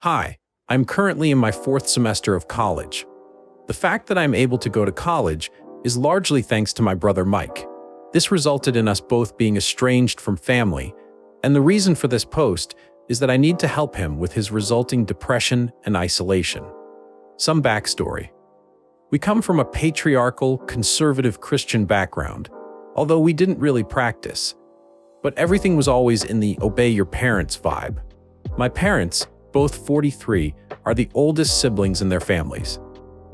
Hi, I'm currently in my 4th semester of college. The fact that I'm able to go to college is largely thanks to my brother Mike. This resulted in us both being estranged from family, and the reason for this post is that I need to help him with his resulting depression and isolation. Some backstory. We come from a patriarchal, conservative Christian background, although we didn't really practice. But everything was always in the obey your parents vibe. My parents, both 43, are the oldest siblings in their families.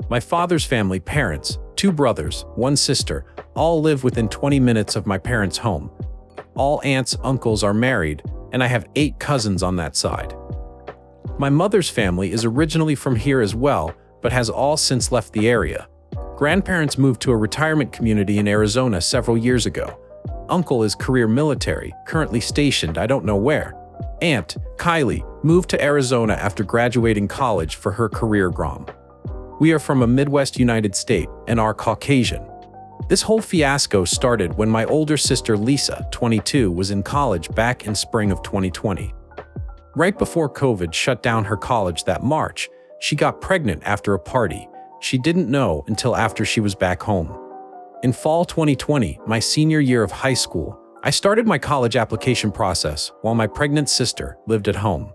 My father's family parents, 2 brothers, 1 sister, all live within 20 minutes of my parents' home. All aunts, uncles are married, and I have 8 cousins on that side. My mother's family is originally from here as well, but has all since left the area. Grandparents moved to a retirement community in Arizona several years ago. Uncle is career military, currently stationed I don't know where. Aunt, Kylie, moved to Arizona after graduating college for her career grom. We are from a Midwest United State and are Caucasian. This whole fiasco started when my older sister Lisa, 22, was in college back in spring of 2020. Right before COVID shut down her college that March, she got pregnant after a party. She didn't know until after she was back home. In fall 2020, my senior year of high school, I started my college application process while my pregnant sister lived at home.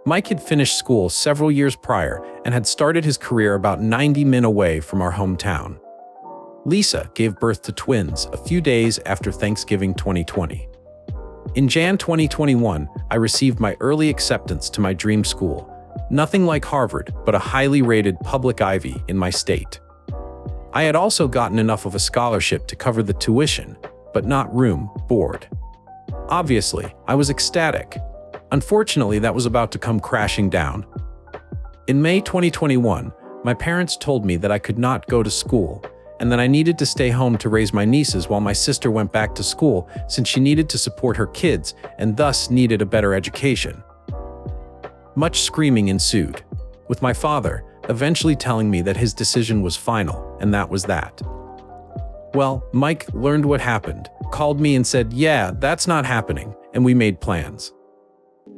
Mike had finished school several years prior and had started his career about 90 min away from our hometown. Lisa gave birth to twins a few days after Thanksgiving 2020. In Jan 2021, I received my early acceptance to my dream school. Nothing like Harvard, but a highly rated public Ivy in my state. I had also gotten enough of a scholarship to cover the tuition, but not room, board. Obviously, I was ecstatic. Unfortunately, that was about to come crashing down. In May 2021, my parents told me that I could not go to school and that I needed to stay home to raise my nieces while my sister went back to school since she needed to support her kids and thus needed a better education. Much screaming ensued, with my father eventually telling me that his decision was final, and that was that. Well, Mike learned what happened, called me and said, yeah, that's not happening, and we made plans.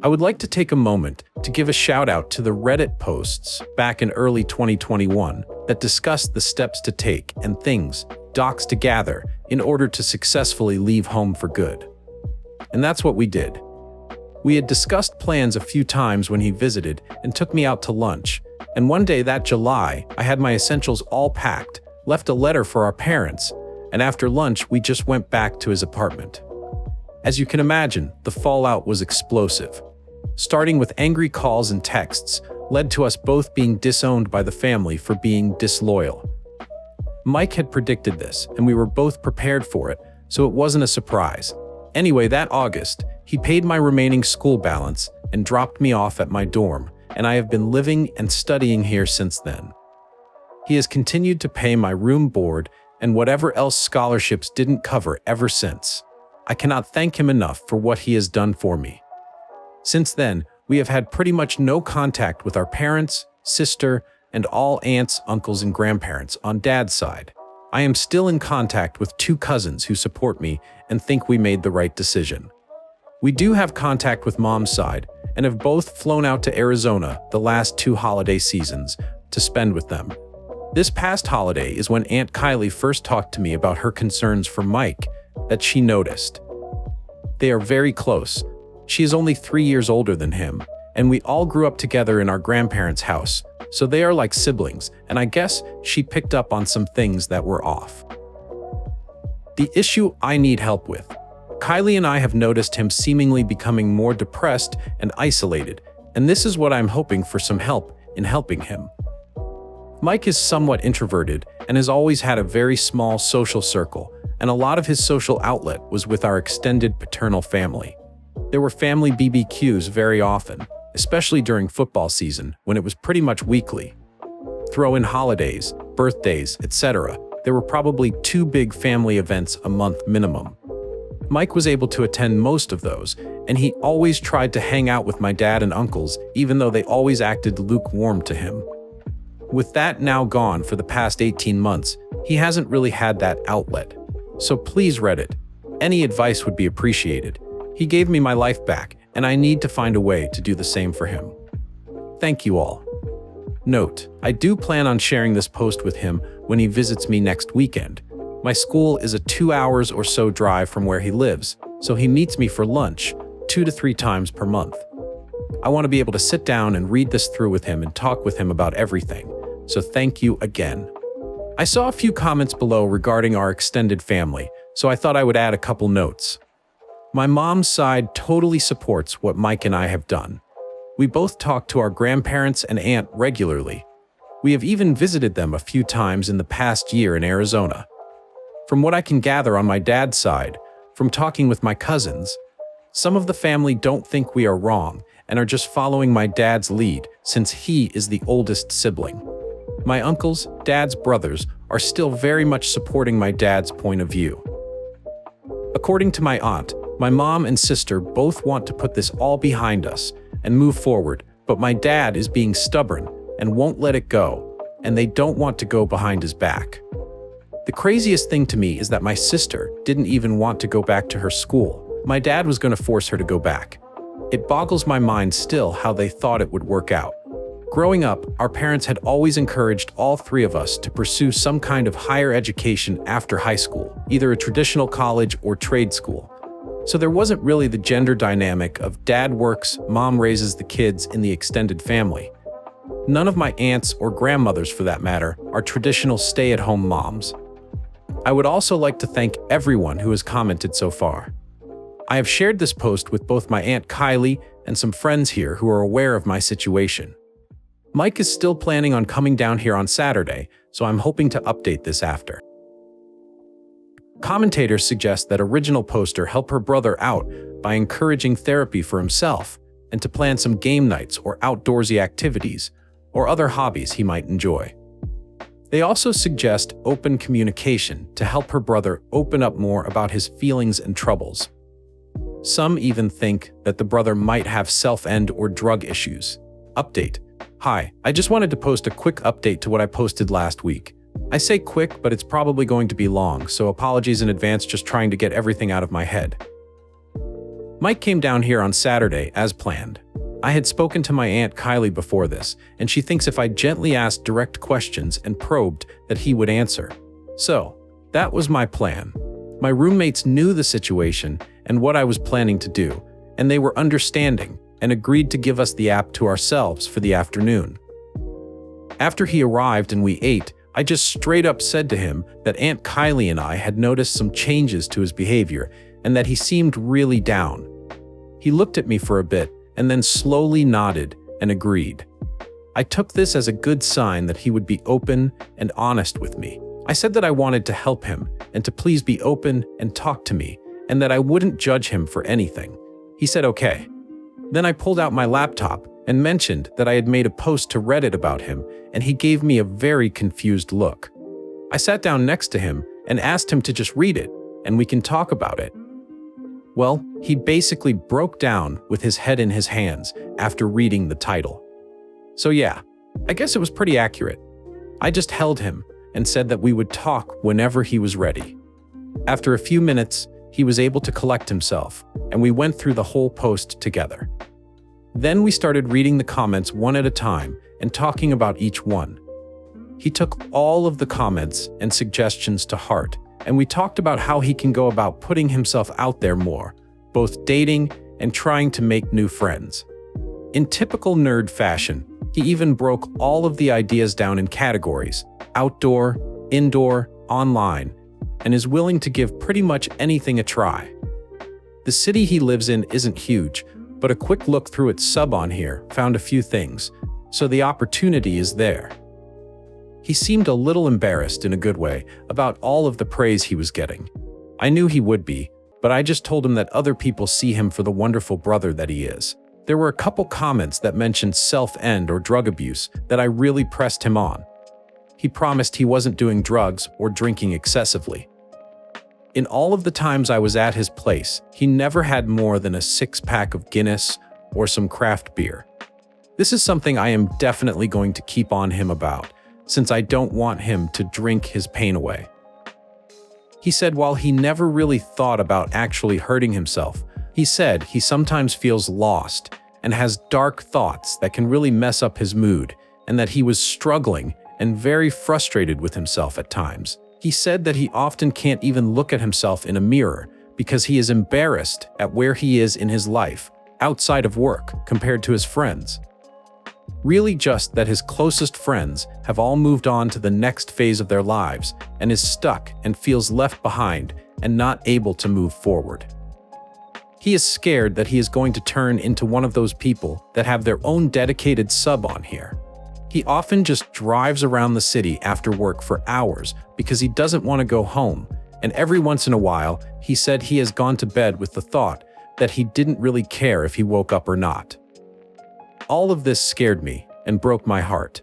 I would like to take a moment to give a shout out to the Reddit posts back in early 2021 that discussed the steps to take and things, docs to gather in order to successfully leave home for good. And that's what we did. We had discussed plans a few times when he visited and took me out to lunch, and one day that July, I had my essentials all packed, left a letter for our parents, and after lunch we just went back to his apartment. As you can imagine, the fallout was explosive. Starting with angry calls and texts, led to us both being disowned by the family for being disloyal. Mike had predicted this, and we were both prepared for it, so it wasn't a surprise. Anyway, that August, he paid my remaining school balance and dropped me off at my dorm, and I have been living and studying here since then. He has continued to pay my room board and whatever else scholarships didn't cover ever since. I cannot thank him enough for what he has done for me. Since then, we have had pretty much no contact with our parents, sister, and all aunts, uncles, and grandparents on Dad's side. I am still in contact with 2 cousins who support me and think we made the right decision. We do have contact with Mom's side and have both flown out to Arizona the last 2 holiday seasons to spend with them. This past holiday is when Aunt Kylie first talked to me about her concerns for Mike that she noticed. They are very close. She is only 3 years older than him, and we all grew up together in our grandparents' house, so they are like siblings, and I guess she picked up on some things that were off. The issue I need help with. Kylie and I have noticed him seemingly becoming more depressed and isolated, and this is what I'm hoping for some help in helping him. Mike is somewhat introverted and has always had a very small social circle, and a lot of his social outlet was with our extended paternal family. There were family BBQs very often, especially during football season when it was pretty much weekly. Throw in holidays, birthdays, etc. There were probably 2 big family events a month minimum. Mike was able to attend most of those, and he always tried to hang out with my dad and uncles, even though they always acted lukewarm to him. With that now gone for the past 18 months, he hasn't really had that outlet. So please Reddit, any advice would be appreciated. He gave me my life back, and I need to find a way to do the same for him. Thank you all. Note, I do plan on sharing this post with him when he visits me next weekend. My school is a 2 hours or so drive from where he lives, so he meets me for lunch 2 to 3 times per month. I want to be able to sit down and read this through with him and talk with him about everything, so thank you again. I saw a few comments below regarding our extended family, so I thought I would add a couple notes. My mom's side totally supports what Mike and I have done. We both talk to our grandparents and aunt regularly. We have even visited them a few times in the past year in Arizona. From what I can gather on my dad's side, from talking with my cousins, some of the family don't think we are wrong and are just following my dad's lead since he is the oldest sibling. My uncles, dad's brothers, are still very much supporting my dad's point of view. According to my aunt, my mom and sister both want to put this all behind us and move forward, but my dad is being stubborn and won't let it go, and they don't want to go behind his back. The craziest thing to me is that my sister didn't even want to go back to her school. My dad was going to force her to go back. It boggles my mind still how they thought it would work out. Growing up, our parents had always encouraged all 3 of us to pursue some kind of higher education after high school, either a traditional college or trade school. So there wasn't really the gender dynamic of dad works, mom raises the kids in the extended family. None of my aunts or grandmothers, for that matter, are traditional stay-at-home moms. I would also like to thank everyone who has commented so far. I have shared this post with both my Aunt Kylie and some friends here who are aware of my situation. Mike is still planning on coming down here on Saturday, so I'm hoping to update this after. Commentators suggest that original poster help her brother out by encouraging therapy for himself and to plan some game nights or outdoorsy activities or other hobbies he might enjoy. They also suggest open communication to help her brother open up more about his feelings and troubles. Some even think that the brother might have self-end or drug issues. Update. Hi, I just wanted to post a quick update to what I posted last week. I say quick, but it's probably going to be long, so apologies in advance, just trying to get everything out of my head. Mike came down here on Saturday as planned. I had spoken to my Aunt Kylie before this, and she thinks if I gently asked direct questions and probed that he would answer. So, that was my plan. My roommates knew the situation and what I was planning to do, and they were understanding and agreed to give us the app to ourselves for the afternoon. After he arrived and we ate, I just straight up said to him that Aunt Kylie and I had noticed some changes to his behavior and that he seemed really down. He looked at me for a bit and then slowly nodded and agreed. I took this as a good sign that he would be open and honest with me. I said that I wanted to help him and to please be open and talk to me and that I wouldn't judge him for anything. He said okay. Then I pulled out my laptop and mentioned that I had made a post to Reddit about him, and he gave me a very confused look. I sat down next to him and asked him to just read it, and we can talk about it. Well, he basically broke down with his head in his hands after reading the title. So yeah, I guess it was pretty accurate. I just held him and said that we would talk whenever he was ready. After a few minutes, he was able to collect himself, and we went through the whole post together. Then we started reading the comments one at a time and talking about each one. He took all of the comments and suggestions to heart, and we talked about how he can go about putting himself out there more, both dating and trying to make new friends. In typical nerd fashion, he even broke all of the ideas down in categories: outdoor, indoor, online, and is willing to give pretty much anything a try. The city he lives in isn't huge, but a quick look through its sub on here found a few things, so the opportunity is there. He seemed a little embarrassed in a good way about all of the praise he was getting. I knew he would be, but I just told him that other people see him for the wonderful brother that he is. There were a couple comments that mentioned self-end or drug abuse that I really pressed him on. He promised he wasn't doing drugs or drinking excessively. In all of the times I was at his place, he never had more than a 6-pack of Guinness or some craft beer. This is something I am definitely going to keep on him about, since I don't want him to drink his pain away. He said while he never really thought about actually hurting himself, he said he sometimes feels lost and has dark thoughts that can really mess up his mood, and that he was struggling and very frustrated with himself at times. He said that he often can't even look at himself in a mirror because he is embarrassed at where he is in his life, outside of work, compared to his friends. Really just that his closest friends have all moved on to the next phase of their lives and is stuck and feels left behind and not able to move forward. He is scared that he is going to turn into one of those people that have their own dedicated sub on here. He often just drives around the city after work for hours because he doesn't want to go home, and every once in a while, he said he has gone to bed with the thought that he didn't really care if he woke up or not. All of this scared me and broke my heart.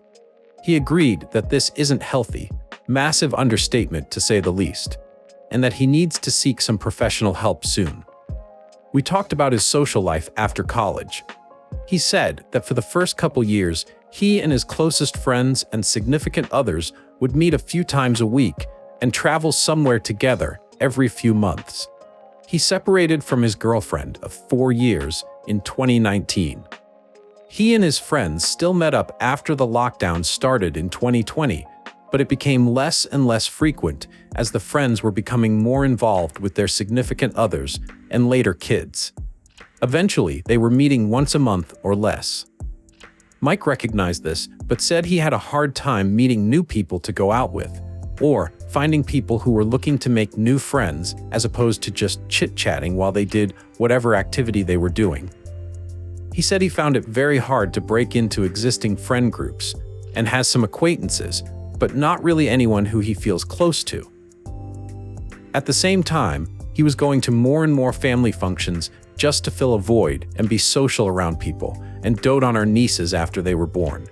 He agreed that this isn't healthy, massive understatement to say the least, and that he needs to seek some professional help soon. We talked about his social life after college. He said that for the first couple years, he and his closest friends and significant others would meet a few times a week and travel somewhere together every few months. He separated from his girlfriend of 4 years in 2019. He and his friends still met up after the lockdown started in 2020, but it became less and less frequent as the friends were becoming more involved with their significant others and later kids. Eventually, they were meeting once a month or less. Mike recognized this, but said he had a hard time meeting new people to go out with, or finding people who were looking to make new friends as opposed to just chit-chatting while they did whatever activity they were doing. He said he found it very hard to break into existing friend groups and has some acquaintances, but not really anyone who he feels close to. At the same time, he was going to more and more family functions just to fill a void and be social around people and dote on our nieces after they were born.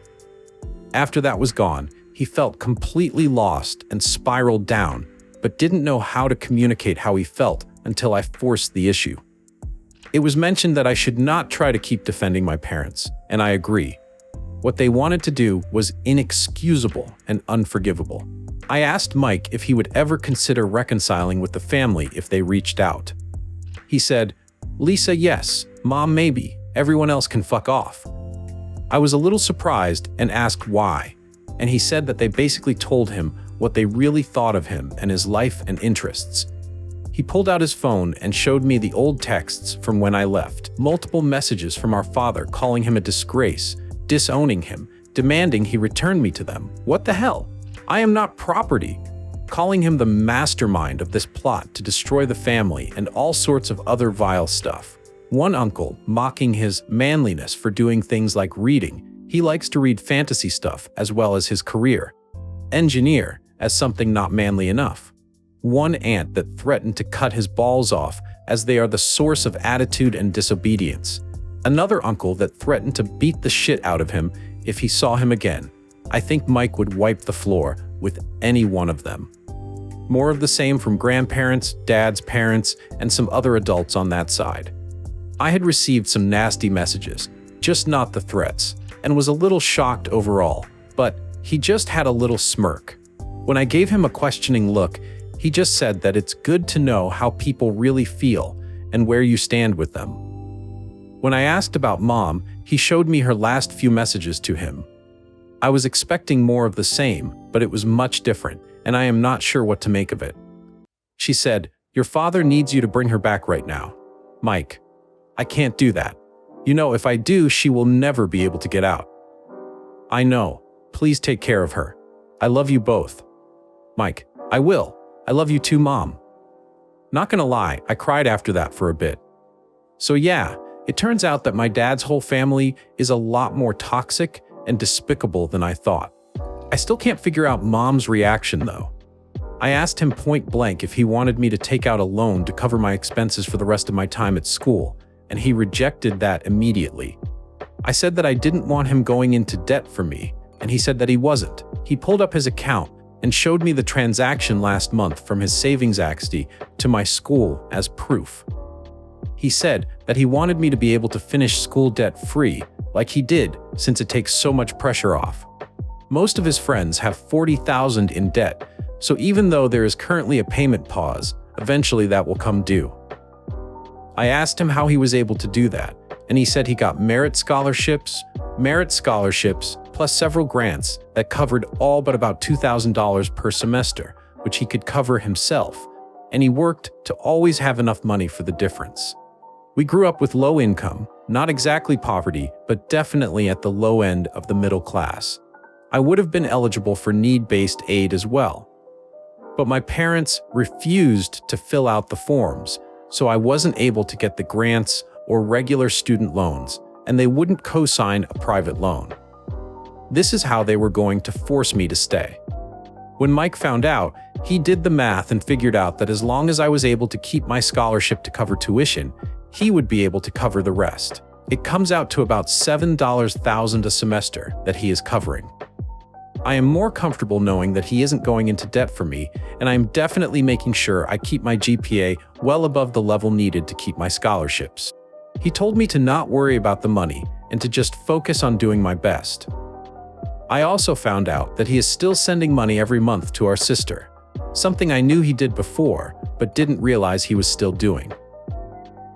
After that was gone, he felt completely lost and spiraled down, but didn't know how to communicate how he felt until I forced the issue. It was mentioned that I should not try to keep defending my parents, and I agree. What they wanted to do was inexcusable and unforgivable. I asked Mike if he would ever consider reconciling with the family if they reached out. He said, "Lisa, yes. Mom, maybe. Everyone else can fuck off." I was a little surprised and asked why, and he said that they basically told him what they really thought of him and his life and interests. He pulled out his phone and showed me the old texts from when I left. Multiple messages from our father calling him a disgrace, disowning him, demanding he return me to them. What the hell? I am not property. Calling him the mastermind of this plot to destroy the family and all sorts of other vile stuff. One uncle mocking his manliness for doing things like reading. He likes to read fantasy stuff as well as his career. Engineer as something not manly enough. One aunt that threatened to cut his balls off as they are the source of attitude and disobedience. Another uncle that threatened to beat the shit out of him if he saw him again. I think Mike would wipe the floor with any one of them. More of the same from grandparents, dad's parents, and some other adults on that side. I had received some nasty messages, just not the threats, and was a little shocked overall, but he just had a little smirk. When I gave him a questioning look, he just said that it's good to know how people really feel and where you stand with them. When I asked about Mom, he showed me her last few messages to him. I was expecting more of the same, but it was much different, and I am not sure what to make of it. She said, "Your father needs you to bring her back right now." Mike, I can't do that. You know, if I do, she will never be able to get out. I know. Please take care of her. I love you both. Mike, I will. I love you too, Mom. Not gonna lie, I cried after that for a bit. So yeah, it turns out that my dad's whole family is a lot more toxic and despicable than I thought. I still can't figure out Mom's reaction though. I asked him point blank if he wanted me to take out a loan to cover my expenses for the rest of my time at school, and he rejected that immediately. I said that I didn't want him going into debt for me, and he said that he wasn't. He pulled up his account and showed me the transaction last month from his savings account to my school as proof. He said that he wanted me to be able to finish school debt-free, like he did, since it takes so much pressure off. Most of his friends have $40,000 in debt, so even though there is currently a payment pause, eventually that will come due. I asked him how he was able to do that, and he said he got merit scholarships, plus several grants that covered all but about $2,000 per semester, which he could cover himself, and he worked to always have enough money for the difference. We grew up with low income, not exactly poverty, but definitely at the low end of the middle class. I would have been eligible for need-based aid as well. But my parents refused to fill out the forms, so I wasn't able to get the grants or regular student loans, and they wouldn't co-sign a private loan. This is how they were going to force me to stay. When Mike found out, he did the math and figured out that as long as I was able to keep my scholarship to cover tuition, he would be able to cover the rest. It comes out to about $7,000 a semester that he is covering. I am more comfortable knowing that he isn't going into debt for me, and I am definitely making sure I keep my GPA well above the level needed to keep my scholarships. He told me to not worry about the money and to just focus on doing my best. I also found out that he is still sending money every month to our sister, something I knew he did before, but didn't realize he was still doing.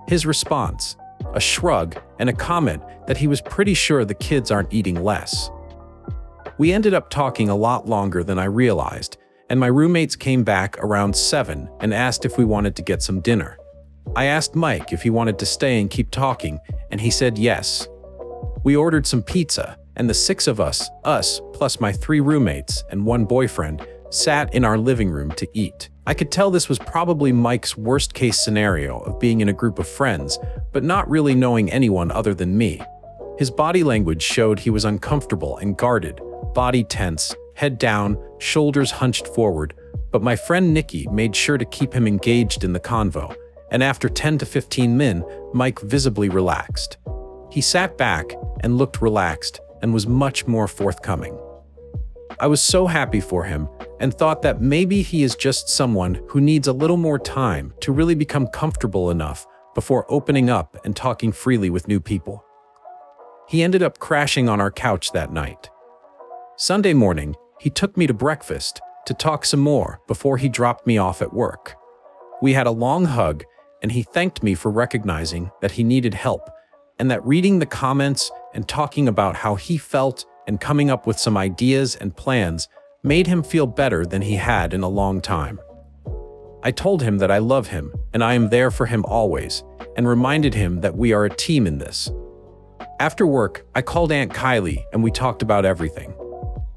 His response, a shrug and a comment that he was pretty sure the kids aren't eating less. We ended up talking a lot longer than I realized, and my roommates came back around 7 and asked if we wanted to get some dinner. I asked Mike if he wanted to stay and keep talking, and he said yes. We ordered some pizza, and the 6 of us plus my 3 roommates and 1 boyfriend, sat in our living room to eat. I could tell this was probably Mike's worst-case scenario of being in a group of friends, but not really knowing anyone other than me. His body language showed he was uncomfortable and guarded, body tense, head down, shoulders hunched forward, but my friend Nikki made sure to keep him engaged in the convo, and after 10 to 15 min, Mike visibly relaxed. He sat back and looked relaxed and was much more forthcoming. I was so happy for him and thought that maybe he is just someone who needs a little more time to really become comfortable enough before opening up and talking freely with new people. He ended up crashing on our couch that night. Sunday morning, he took me to breakfast to talk some more before he dropped me off at work. We had a long hug, and he thanked me for recognizing that he needed help, and that reading the comments and talking about how he felt and coming up with some ideas and plans made him feel better than he had in a long time. I told him that I love him and I am there for him always, and reminded him that we are a team in this. After work, I called Aunt Kylie and we talked about everything.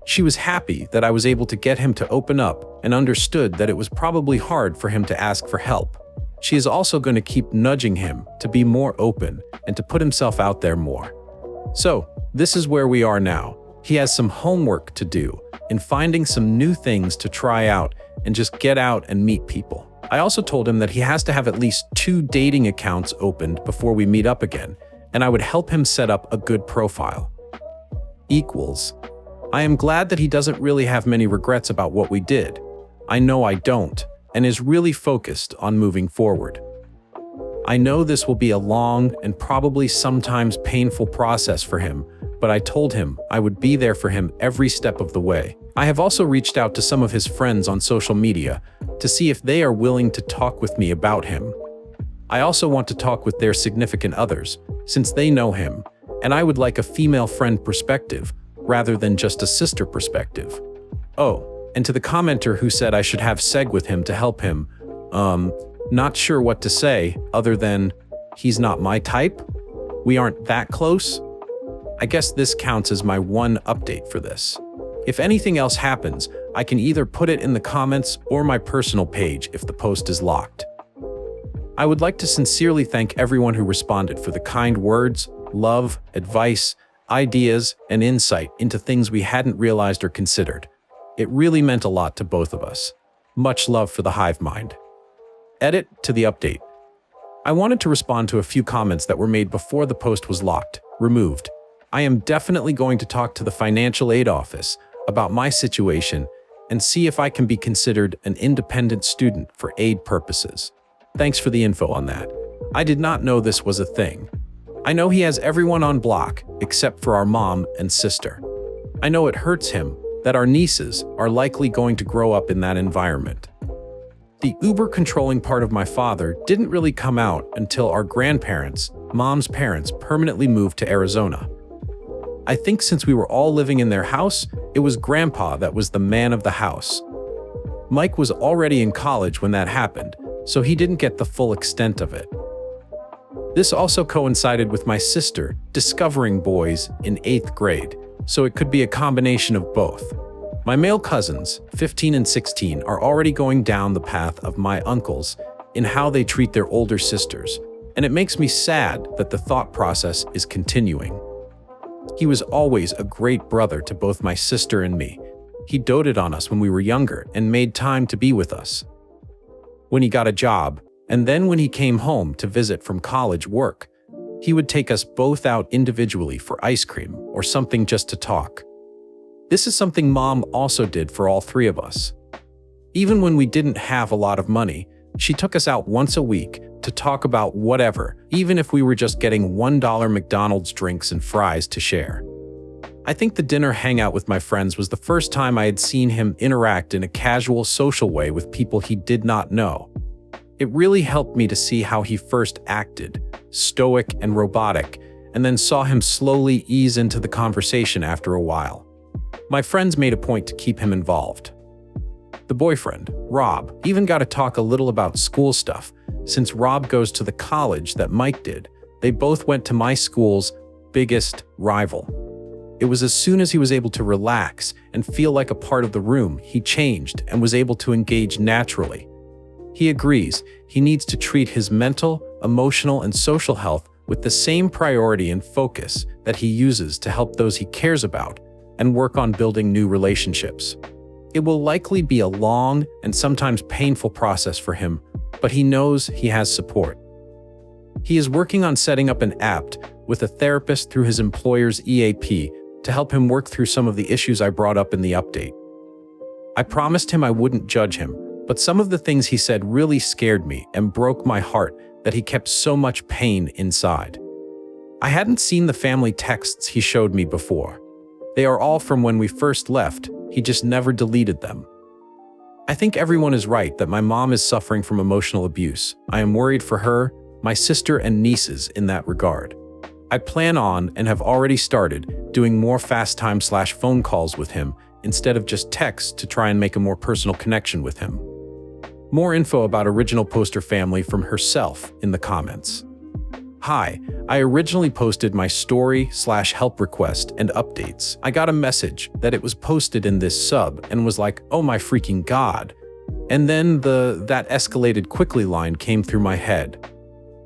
She was happy that I was able to get him to open up and understood that it was probably hard for him to ask for help. She is also going to keep nudging him to be more open and to put himself out there more. So, this is where we are now. He has some homework to do in finding some new things to try out and just get out and meet people. I also told him that he has to have at least 2 dating accounts opened before we meet up again, and I would help him set up a good profile. I am glad that he doesn't really have many regrets about what we did. I know I don't, and is really focused on moving forward. I know this will be a long and probably sometimes painful process for him, but I told him I would be there for him every step of the way. I have also reached out to some of his friends on social media to see if they are willing to talk with me about him. I also want to talk with their significant others, since they know him, and I would like a female friend perspective rather than just a sister perspective. Oh, and to the commenter who said I should have Seg with him to help him, not sure what to say other than, he's not my type? We aren't that close? I guess this counts as my one update for this. If anything else happens, I can either put it in the comments or my personal page if the post is locked. I would like to sincerely thank everyone who responded for the kind words, love, advice, ideas, and insight into things we hadn't realized or considered. It really meant a lot to both of us. Much love for the hive mind. Edit to the update. I wanted to respond to a few comments that were made before the post was removed. I am definitely going to talk to the financial aid office about my situation and see if I can be considered an independent student for aid purposes. Thanks for the info on that. I did not know this was a thing. I know he has everyone on block except for our mom and sister. I know it hurts him that our nieces are likely going to grow up in that environment. The uber-controlling part of my father didn't really come out until our grandparents Mom's parents permanently moved to Arizona. I think since we were all living in their house, it was Grandpa that was the man of the house. Mike was already in college when that happened, so he didn't get the full extent of it. This also coincided with my sister discovering boys in 8th grade, so it could be a combination of both. My male cousins, 15 and 16, are already going down the path of my uncles in how they treat their older sisters, and it makes me sad that the thought process is continuing. He was always a great brother to both my sister and me. He doted on us when we were younger and made time to be with us. When he got a job, and then when he came home to visit from college work, he would take us both out individually for ice cream or something just to talk. This is something Mom also did for all three of us. Even when we didn't have a lot of money, she took us out once a week to talk about whatever, even if we were just getting $1 McDonald's drinks and fries to share. I think the dinner hangout with my friends was the first time I had seen him interact in a casual social way with people he did not know. It really helped me to see how he first acted, stoic and robotic, and then saw him slowly ease into the conversation after a while. My friends made a point to keep him involved. The boyfriend, Rob, even got to talk a little about school stuff. Since Rob goes to the college that Mike did, they both went to my school's biggest rival. It was as soon as he was able to relax and feel like a part of the room, he changed and was able to engage naturally. He agrees he needs to treat his mental, emotional, and social health with the same priority and focus that he uses to help those he cares about and work on building new relationships. It will likely be a long and sometimes painful process for him, but he knows he has support. He is working on setting up an app with a therapist through his employer's EAP to help him work through some of the issues I brought up in the update. I promised him I wouldn't judge him, but some of the things he said really scared me and broke my heart that he kept so much pain inside. I hadn't seen the family texts he showed me before. They are all from when we first left. He just never deleted them. I think everyone is right that my mom is suffering from emotional abuse. I am worried for her, my sister, and nieces in that regard. I plan on and have already started doing more FaceTime/phone calls with him instead of just texts to try and make a more personal connection with him. More info about original poster family from herself in the comments. Hi, I originally posted my story/help request and updates. I got a message that it was posted in this sub and was like, oh my freaking god. And then that escalated quickly line came through my head.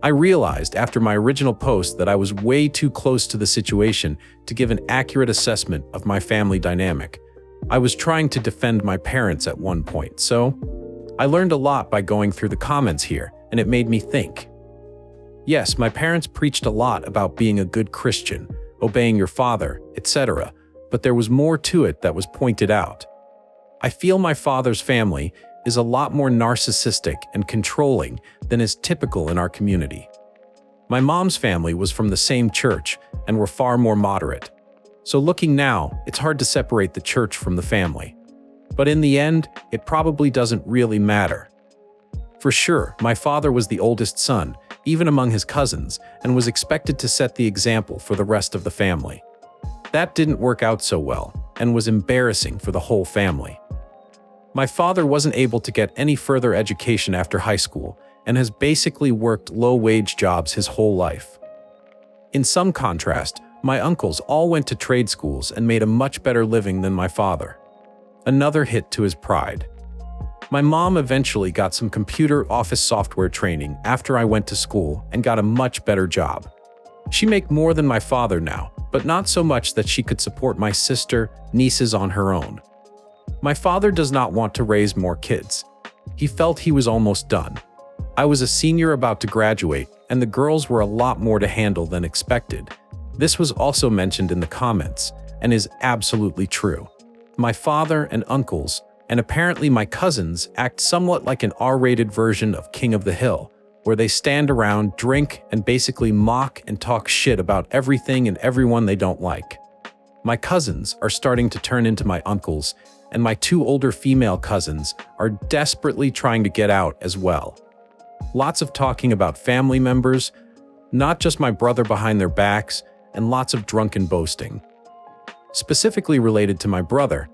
I realized after my original post that I was way too close to the situation to give an accurate assessment of my family dynamic. I was trying to defend my parents at one point, so I learned a lot by going through the comments here, and it made me think. Yes, my parents preached a lot about being a good Christian, obeying your father, etc., but there was more to it that was pointed out. I feel my father's family is a lot more narcissistic and controlling than is typical in our community. My mom's family was from the same church and were far more moderate. So looking now, it's hard to separate the church from the family. But in the end, it probably doesn't really matter. For sure, my father was the oldest son, even among his cousins, and was expected to set the example for the rest of the family. That didn't work out so well, and was embarrassing for the whole family. My father wasn't able to get any further education after high school, and has basically worked low-wage jobs his whole life. In some contrast, my uncles all went to trade schools and made a much better living than my father. Another hit to his pride. My mom eventually got some computer office software training after I went to school and got a much better job. She makes more than my father now, but not so much that she could support my sister, nieces on her own. My father does not want to raise more kids. He felt he was almost done. I was a senior about to graduate, and the girls were a lot more to handle than expected. This was also mentioned in the comments, and is absolutely true. My father and uncles, and apparently my cousins, act somewhat like an R-rated version of King of the Hill, where they stand around, drink, and basically mock and talk shit about everything and everyone they don't like. My cousins are starting to turn into my uncles, and my two older female cousins are desperately trying to get out as well. Lots of talking about family members, not just my brother behind their backs, and lots of drunken boasting. Specifically related to my brother,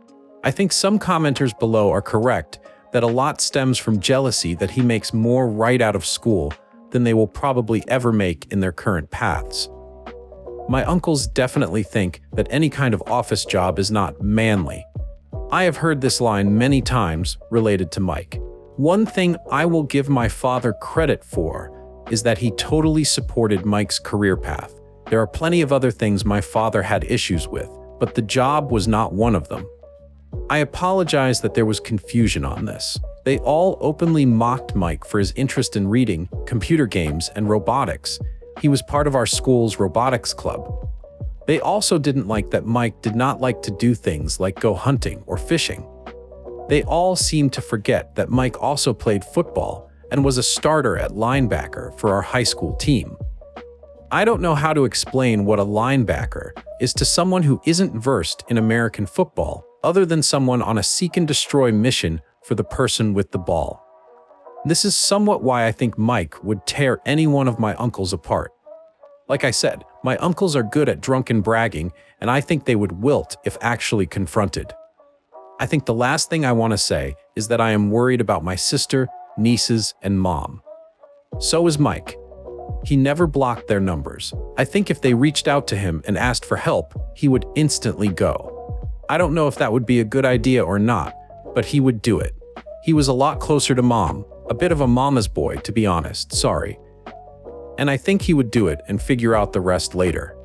I think some commenters below are correct that a lot stems from jealousy that he makes more right out of school than they will probably ever make in their current paths. My uncles definitely think that any kind of office job is not manly. I have heard this line many times related to Mike. One thing I will give my father credit for is that he totally supported Mike's career path. There are plenty of other things my father had issues with, but the job was not one of them. I apologize that there was confusion on this. They all openly mocked Mike for his interest in reading, computer games, and robotics. He was part of our school's robotics club. They also didn't like that Mike did not like to do things like go hunting or fishing. They all seemed to forget that Mike also played football and was a starter at linebacker for our high school team. I don't know how to explain what a linebacker is to someone who isn't versed in American football, other than someone on a seek and destroy mission for the person with the ball. This is somewhat why I think Mike would tear any one of my uncles apart. Like I said, my uncles are good at drunken bragging, and I think they would wilt if actually confronted. I think the last thing I want to say is that I am worried about my sister, nieces, and mom. So is Mike. He never blocked their numbers. I think if they reached out to him and asked for help, he would instantly go. I don't know if that would be a good idea or not, but he would do it. He was a lot closer to mom, a bit of a mama's boy, to be honest, sorry. And I think he would do it and figure out the rest later.